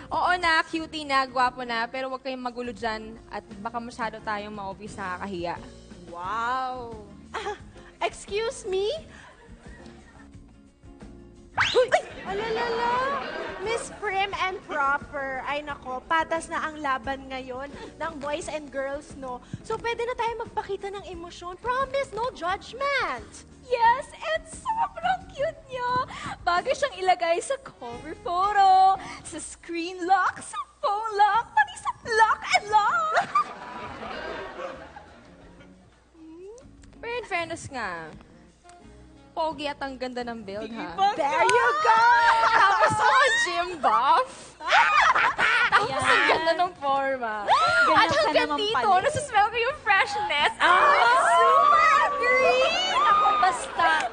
Oo na, cutie na, gwapo na, pero huwag kayong magulo dyan at baka masyado tayong ma-obvious nakakahiya. Wow! Excuse me? Uy! Alalala! Miss Prim and Proper. Ay nako, patas na ang laban ngayon ng boys and girls, no? So pwede na tayo magpakita ng emosyon. Promise, no judgment! Yes, and sobrang cute niya. Bagay siyang ilagay sa cover photo, sa screen lock, sa phone lock, pati sa lock and lock. Pero in fairness nga, pogi at ang ganda ng build, ha? There you go! Tapos mga gym buff. Tapos ang ganda ng forma. At ka hanggang naman dito, pala. nasusmell ko yung freshness. Super agree! Ako, basta,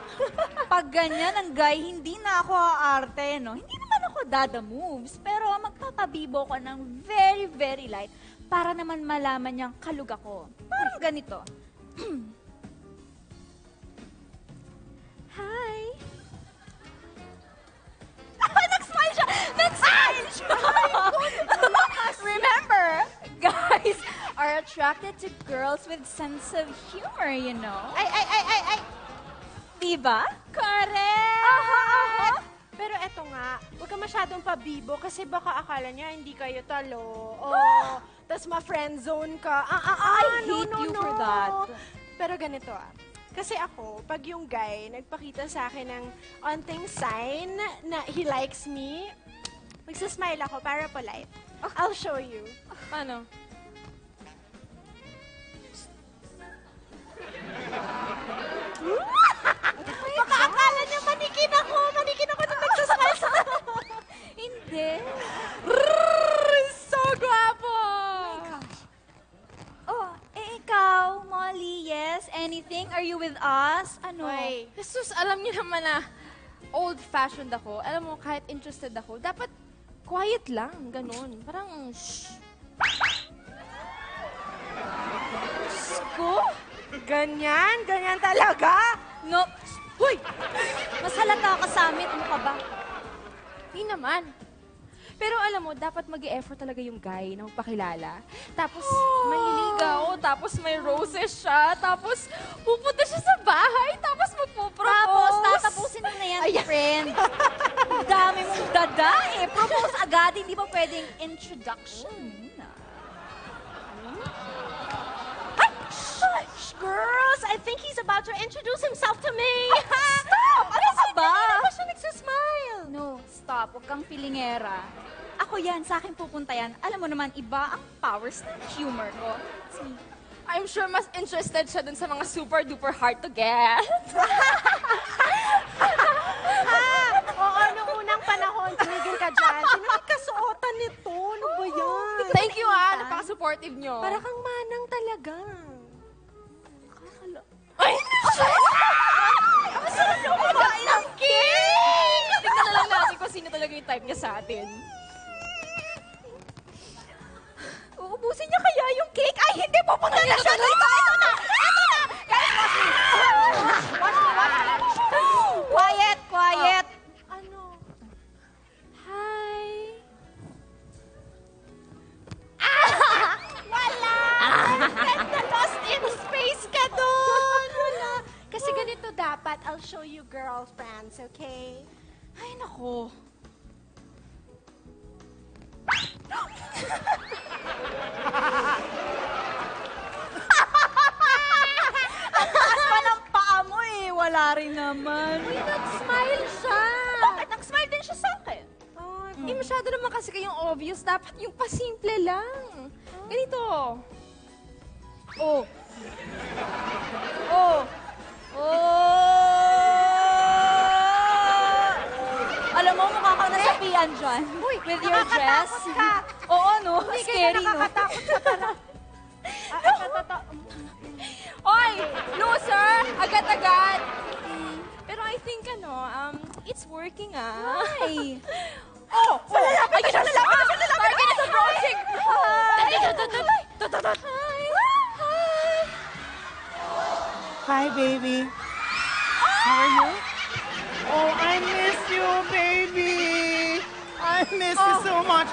pag ganyan ang guy, hindi na ako aarte, no? Hindi naman ako dada moves, pero magpapabibo ko ng very, very light para naman malaman niyang kalug ako. Parang ganito. Hi! Nag-smile siya! Nag-smile siya! Remember, guys are attracted to girls with sense of humor, you know? Ay! Diba? Correct! Pero eto nga, huwag ka masyadong pabibo kasi baka akala niya hindi kayo talo. Oh, tas ma-friendzone ka. I hate you for that. Pero ganito kasi ako, pag yung guy nagpakita sa akin ng onting sign na he likes me, magsasmile ako para polite. I'll show you. Paano? Baka akala niya manikin ako nung nagsasmile sa Hindi. So guwapo! Oh, ikaw, Molly, yes? Anything? Are you with us? Ano? Hoy. Jesus, alam niyo naman na old-fashioned ako. Alam mo, kahit interested ako, dapat quiet lang, ganun. Parang, shh. Ko? Ganyan talaga? No. Huy! Mas halata ka sa amin. Ano ka ba? Hindi naman. Pero alam mo, dapat mag-e-effort talaga yung guy na magpakilala. Tapos, manliligaw, tapos may roses siya, tapos pupunta siya sa bahay, tapos magpo-propose. Tapos, tatapusin mo na yan, friend. Ang dami mong dada eh. Propose agad, hindi ba pwedeng introduction muna? Shh, girls, I think he's about to introduce himself to me. Stop! Ano ka ba? Hindi ba siya nagsasmile? No, stop. Huwag kang filingera. Ako yan, sa akin pupunta yan. Alam mo naman, iba ang powers ng humor ko. See? I'm sure mas interested siya dun sa mga super-duper hard to get. Oo, nung unang panahon, tumigil ka dyan. Sino yung kasuotan nito? Ano ba yan? Thank you, napaka-supportive nyo. Para kang manang talaga. Ay! Ang sarap yung kumain ng cake! Tignan na lang natin kung sino talaga yung type niya sa atin. Uubusin niya kaya yung cake? Ay, hindi! Pupunta na siya dito! Ito na! Guys, watch me! Watch me! Quiet! Quiet! Ano? Hi! Wala! Ganda, lost in space ka doon! Wala. Kasi ganito dapat, I'll show you girlfriends, okay? Ay, nako. Ang taas pa ng paa mo eh. Wala rin naman. Uy, nag-smile siya! Bakit? Nag-smile din siya sa akin. Hindi masyado naman kasi kayong obvious. Dapat yung pasimple lang. Ganito. Oh. Oh. Oh. Alam mo, mukha ka na sa pian dyan. With your dress. ka. Oo, no? Hindi Scary, kayo no? nakakatakot sa parang... Oy! Loser! Agad-agad! Pero I think, it's working, Ay. Oh! Lalapit na siya! Lalapit na siya! Target is approaching! Hi! Hi, baby. How are you? Oh, I miss you, baby. I miss you so much.